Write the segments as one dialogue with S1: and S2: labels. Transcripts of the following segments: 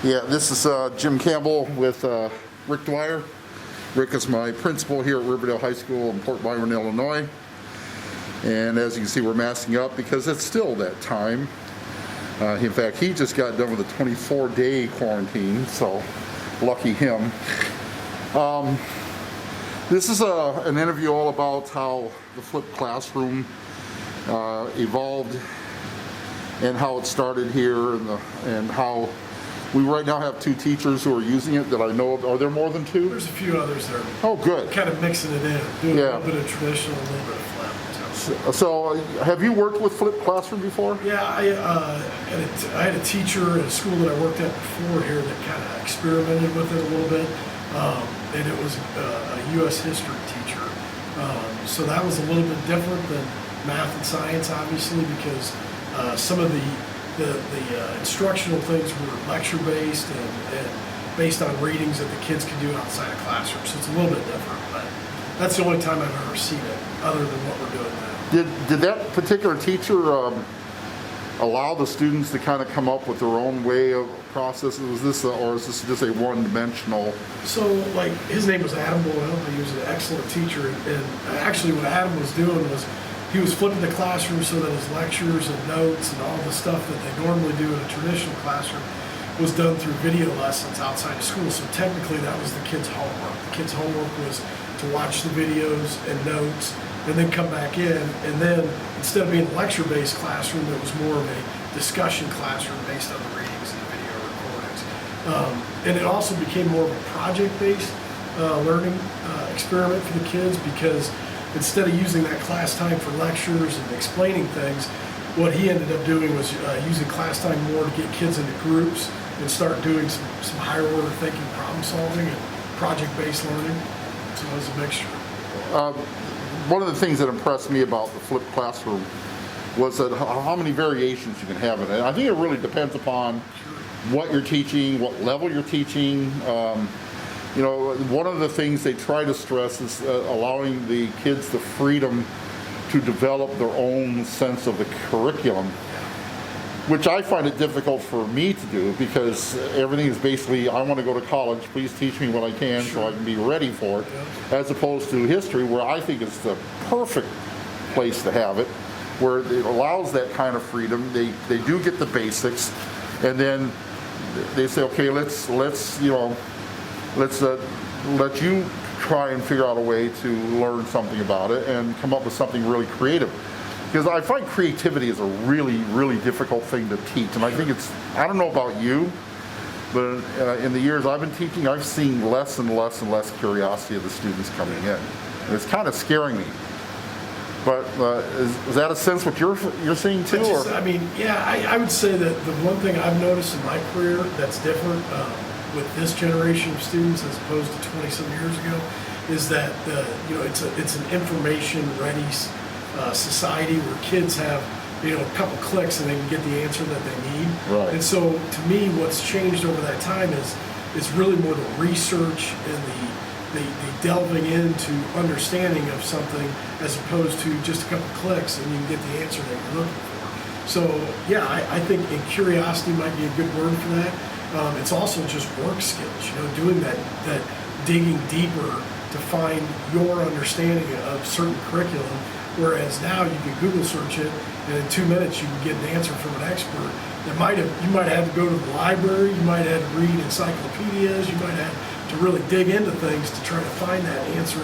S1: Yeah, this is Jim Campbell with Rick Dwyer. Rick is my principal here at Riverdale High School in Port Byron, Illinois. And as you can see, we're masking up because it's still that time. In fact, he just got done with a 24-day quarantine, so lucky him. This is an interview all about how the flipped classroom evolved and how it started here, and how we right now have 2 teachers who are using it that I know of. Are there more than 2?
S2: There's a few others there.
S1: Oh, good.
S2: Kind of mixing it in, doing a little bit of traditional, a little bit of flip.
S1: So have you worked with flipped classroom before?
S2: Yeah, I had a teacher at a school that I worked at before here that kind of experimented with it a little bit, and it was a U.S. history teacher. So that was a little bit different than math and science, obviously, because some of the instructional things were lecture-based and based on readings that the kids could do outside of classrooms. So it's a little bit different, but that's the only time I've ever seen it, other than what we're doing now.
S1: Did that particular teacher allow the students to kind of come up with their own way of processing? Or is this just a one-dimensional?
S2: So, like, his name was Adam Boyle. He was an excellent teacher, and actually what Adam was doing was he was flipping the classroom so that his lectures and notes and all the stuff that they normally do in a traditional classroom was done through video lessons outside of school. So technically that was the kids' homework. The kids' homework was to watch the videos and notes and then come back in. And then instead of being a lecture-based classroom, it was more of a discussion classroom based on the readings and the video recordings. And it also became more of a project-based learning experiment for the kids, because instead of using that class time for lectures and explaining things, what he ended up doing was using class time more to get kids into groups and start doing some higher order thinking, problem solving, and project-based learning. So it was a mixture.
S1: One of the things that impressed me about the flipped classroom was that how many variations you can have in it. I think it really depends upon what you're teaching, what level you're teaching. You know, one of the things they try to stress is allowing the kids the freedom to develop their own sense of the curriculum, which I find it difficult for me to do, because everything is basically, I want to go to college, please teach me what I can so I can be ready for it, as opposed to history, where I think it's the perfect place to have it, where it allows that kind of freedom. They do get the basics, and then they say, okay, let's let you try and figure out a way to learn something about it and come up with something really creative. Because I find creativity is a really, really difficult thing to teach. And I think I don't know about you, but in the years I've been teaching, I've seen less and less and less curiosity of the students coming in. And it's kind of scaring me. But is that a sense what you're seeing too?
S2: I would say that the one thing I've noticed in my career that's different with this generation of students as opposed to 20-some years ago is that it's an information-ready society where kids have a couple clicks and they can get the answer that they need.
S1: Right.
S2: And so to me, what's changed over that time is really more the research and the delving into understanding of something, as opposed to just a couple clicks and you can get the answer that you're looking for. So yeah, I think curiosity might be a good word for that. It's also just work skills, doing that digging deeper to find your understanding of certain curriculum. Whereas now you can Google search it, and in 2 minutes you can get an answer from an expert. You might have to go to the library, you might have to read encyclopedias, you might have to really dig into things to try to find that answer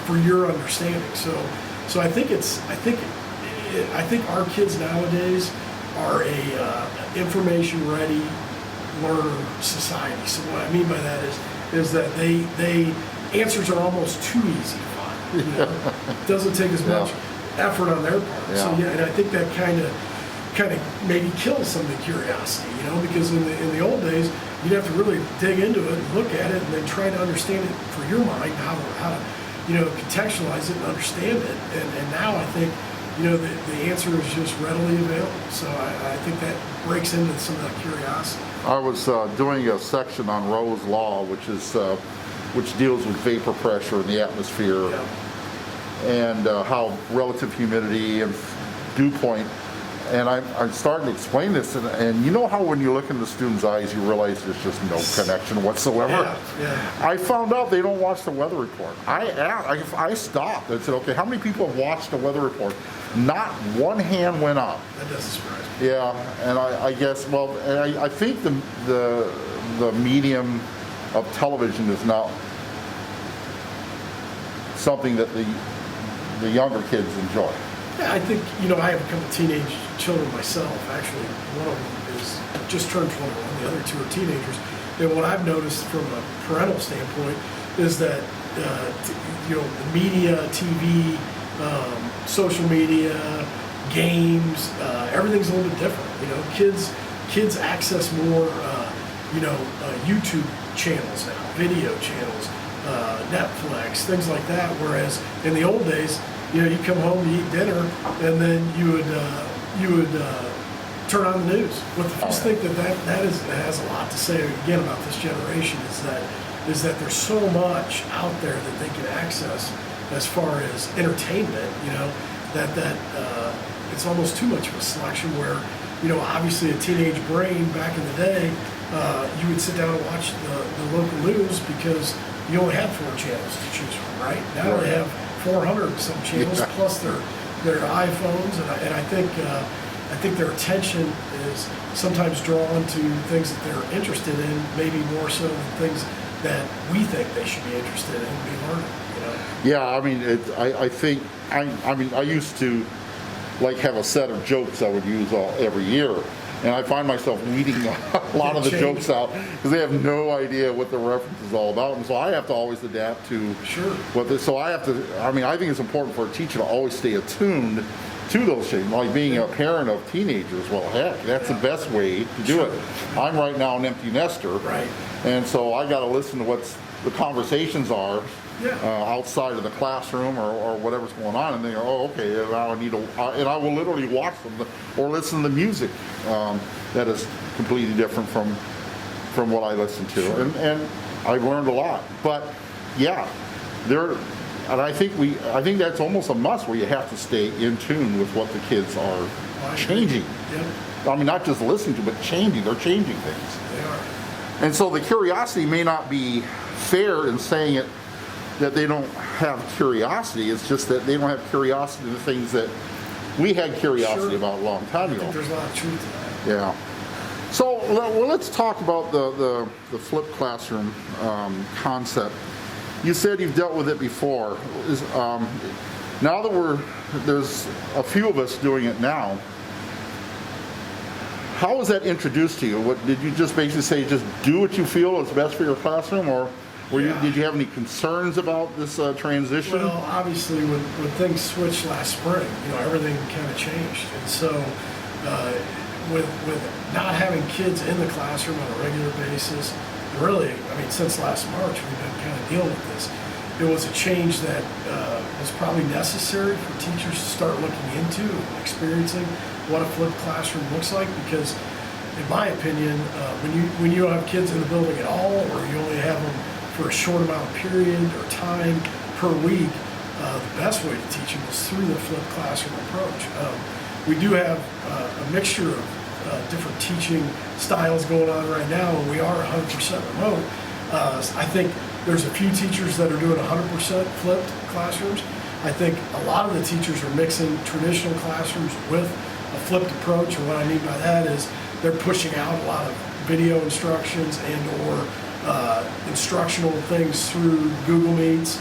S2: for your understanding. So I think our kids nowadays are a information-ready learner society. So what I mean by that is that they answers are almost too easy to find. It doesn't take as much effort on their part.
S1: Yeah.
S2: So and I think that kind of maybe kills some of the curiosity, because in the old days you'd have to really dig into it and look at it and then try to understand it for your mind, how to contextualize it and understand it. And now I think the answer is just readily available. So I think that breaks into some of that curiosity.
S1: I was doing a section on Rowe's Law, which deals with vapor pressure in the atmosphere, and how relative humidity and dew point and I'm starting to explain this, and you know how when you look in the student's eyes, you realize there's just no connection whatsoever.
S2: Yeah.
S1: I found out they don't watch the weather report. I stopped and said, okay, how many people have watched the weather report? Not one hand went up.
S2: That doesn't surprise me.
S1: Yeah, and I guess, well, and I think the medium of television is now something that the younger kids enjoy.
S2: Yeah, I think, I have a couple teenage children myself. Actually, one of them is just turned 21. The other two are teenagers. And what I've noticed from a parental standpoint is that, the media, TV, social media, games, everything's a little bit different. Kids access more, YouTube channels now, video channels, Netflix, things like that. Whereas in the old days, you come home to eat dinner, and then you would turn on the news. I just think that has a lot to say again about this generation. Is that there's so much out there that they can access as far as entertainment. That it's almost too much of a selection. Where obviously a teenage brain back in the day, you would sit down and watch the local news because you only had 4 channels to choose from. Right now they have 400 some channels plus their iPhones, and I think their attention is sometimes drawn to things that they're interested in, maybe more so than things that we think they should be interested in and be learning.
S1: Yeah, I mean, I used to have a set of jokes I would use every year. And I find myself weeding a lot of the jokes out because they have no idea what the reference is all about, and so I have to always adapt to what this. So I have to. I think it's important for a teacher to always stay attuned to those things. Like being a parent of teenagers, well, heck, that's the best way to do it. I'm right now an empty nester, and so I got to listen to what the conversations are. Outside of the classroom or whatever's going on, and they go, oh, okay, now I need to, and I will literally watch them or listen to music that is completely different from what I listen to, and I've learned a lot. But yeah, and I think that's almost a must where you have to stay in tune with what the kids are changing. I mean, not just listening to, but changing. They're changing things.
S2: They are.
S1: And so the curiosity may not be fair in saying it that they don't have curiosity. It's just that they don't have curiosity in the things that we had curiosity about a long time ago.
S2: I think there's a lot of truth to that.
S1: Yeah. So let's talk about the flipped classroom concept. You said you've dealt with it before. Now that there's a few of us doing it now, how was that introduced to you? What did you just basically say? Just do what you feel is best for your classroom, or did you have any concerns about this transition?
S2: Well, obviously, when things switched last spring, everything kind of changed, and so with not having kids in the classroom on a regular basis, really, since last March, we've been kind of dealing with this. It was a change that was probably necessary for teachers to start looking into and experiencing what a flipped classroom looks like, because in my opinion, when you don't have kids in the building at all, or you only have them for a short amount of period or time per week, the best way to teach them is through the flipped classroom approach. We do have a mixture of different teaching styles going on right now, and we are 100% remote. I think there's a few teachers that are doing 100% flipped classrooms. I think a lot of the teachers are mixing traditional classrooms with a flipped approach, and what I mean by that is they're pushing out a lot of video instructions and or instructional things through Google Meets,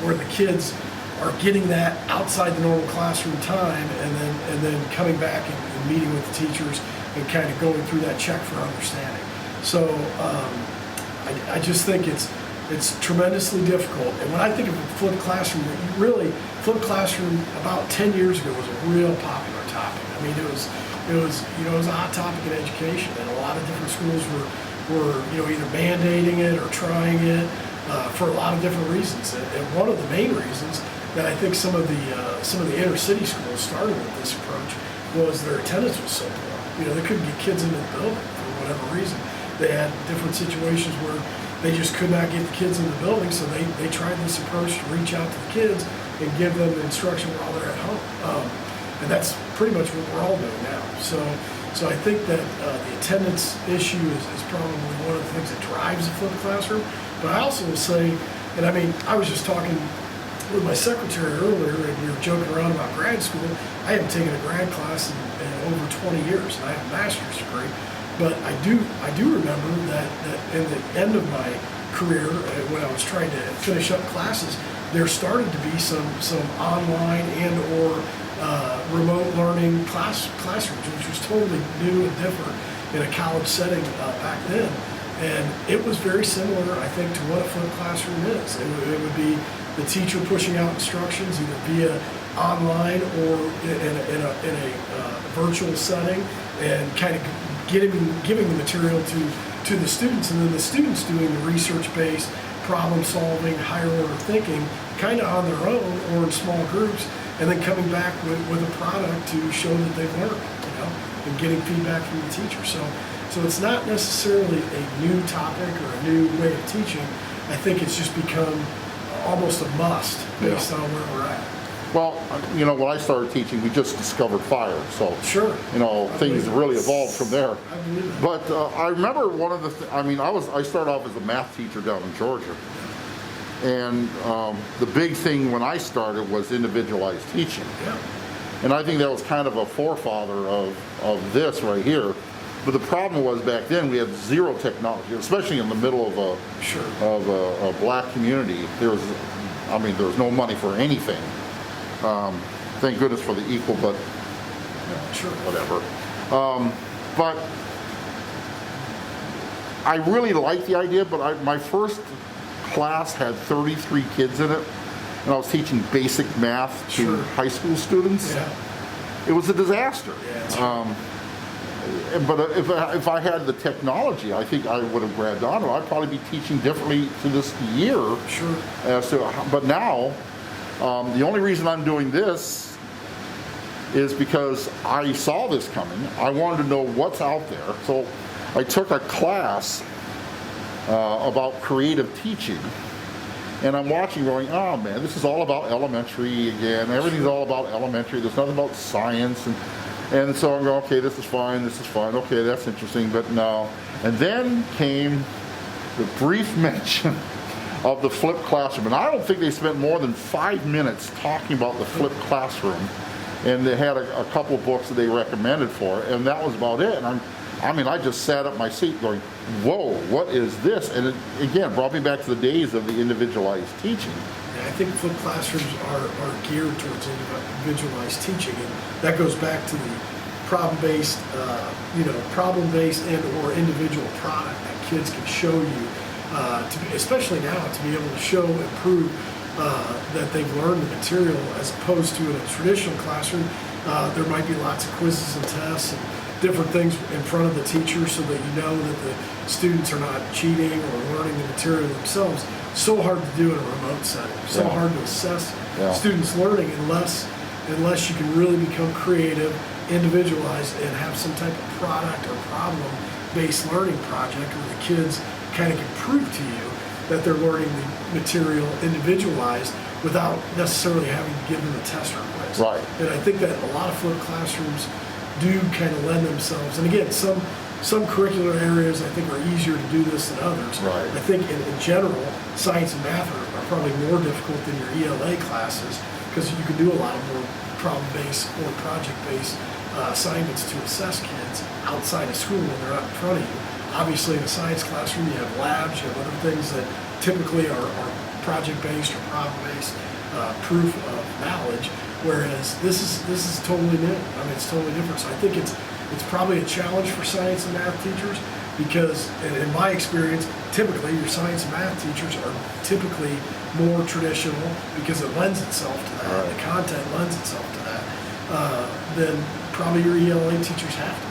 S2: where the kids are getting that outside the normal classroom time, and then coming back and meeting with the teachers and kind of going through that check for understanding. So I just think it's tremendously difficult. And when I think of a flipped classroom, flipped classroom about 10 years ago was a real popular topic. It was a hot topic in education, and a lot of different schools were either mandating it or trying it for a lot of different reasons. And one of the main reasons that I think some of the inner city schools started with this approach was their attendance was so poor. They couldn't get kids into the building for whatever reason. They had different situations where they just could not get the kids in the building, so they tried this approach to reach out to the kids and give them instruction while they're at home. And that's pretty much what we're all doing now. So I think that the attendance issue is probably one of the things that drives the flipped classroom. But I also will say, and I mean, I was just talking with my secretary earlier, and we were joking around about grad school. I haven't taken a grad class in over 20 years, and I have a master's degree. But I do remember that in the end of my career, when I was trying to finish up classes, there started to be some online and or remote learning classrooms, which was totally new and different in a college setting back then. And it was very similar, I think, to what a flipped classroom is. It would be the teacher pushing out instructions either via online or in a virtual setting, and kind of giving the material to the students, and then the students doing the research-based problem solving, higher order thinking, kind of on their own or in small groups, and then coming back with a product to show that they've learned, and getting feedback from the teacher. So it's not necessarily a new topic or a new way of teaching. I think it's just become almost a must based on where we're at.
S1: Well, when I started teaching, we just discovered fire, so
S2: Sure.
S1: Things really evolved from there.
S2: I believe that.
S1: But I remember one of the. I started off as a math teacher down in Georgia, and the big thing when I started was individualized teaching,
S2: Yeah.
S1: and I think that was kind of a forefather of this right here. But the problem was back then we had zero technology, especially in the middle of a black community. There was no money for anything. Thank goodness for the equal, but
S2: Sure.
S1: whatever. But I really liked the idea, but my first class had 33 kids in it, and I was teaching basic math to
S2: Sure.
S1: high school students.
S2: Yeah.
S1: It was a disaster.
S2: Yeah, that's right.
S1: But if I had the technology, I think I would have grabbed onto it. I'd probably be teaching differently to this year.
S2: Sure.
S1: But now, the only reason I'm doing this is because I saw this coming. I wanted to know what's out there. So I took a class about creative teaching. And I'm watching going, oh man, this is all about elementary again. Everything's all about elementary. There's nothing about science. And so I'm going, okay, this is fine. Okay, that's interesting, but no. And then came the brief mention of the flipped classroom. And I don't think they spent more than 5 minutes talking about the flipped classroom. And they had a couple of books that they recommended for it, and that was about it. And I just sat up my seat going, whoa, what is this? And it, again, brought me back to the days of the individualized teaching.
S2: I think flipped classrooms are geared towards individualized teaching, and that goes back to the problem-based and or individual product that kids can show you, especially now, to be able to show and prove that they've learned the material, as opposed to in a traditional classroom. There might be lots of quizzes and tests and different things in front of the teacher so that you know that the students are not cheating or learning the material themselves. So hard to do in a remote setting. So hard to assess students' learning unless you can really become creative, individualized, and have some type of product or problem-based learning project where the kids kind of can prove to you that they're learning the material individualized without necessarily having to give them a test or quiz.
S1: Right.
S2: And I think that a lot of flipped classrooms do kind of lend themselves, and again, some curricular areas I think are easier to do this than others.
S1: Right.
S2: I think in general, science and math are probably more difficult than your ELA classes, because you can do a lot of more problem-based or project-based assignments to assess kids outside of school when they're out in front of you. Obviously, in a science classroom, you have labs, you have other things that typically are project-based or problem-based proof of knowledge, whereas this is totally new. It's totally different. So I think it's probably a challenge for science and math teachers, because in my experience, typically your science and math teachers are typically more traditional, because it lends itself to that. Right. The content lends itself to that. Then probably your ELA teachers have to be.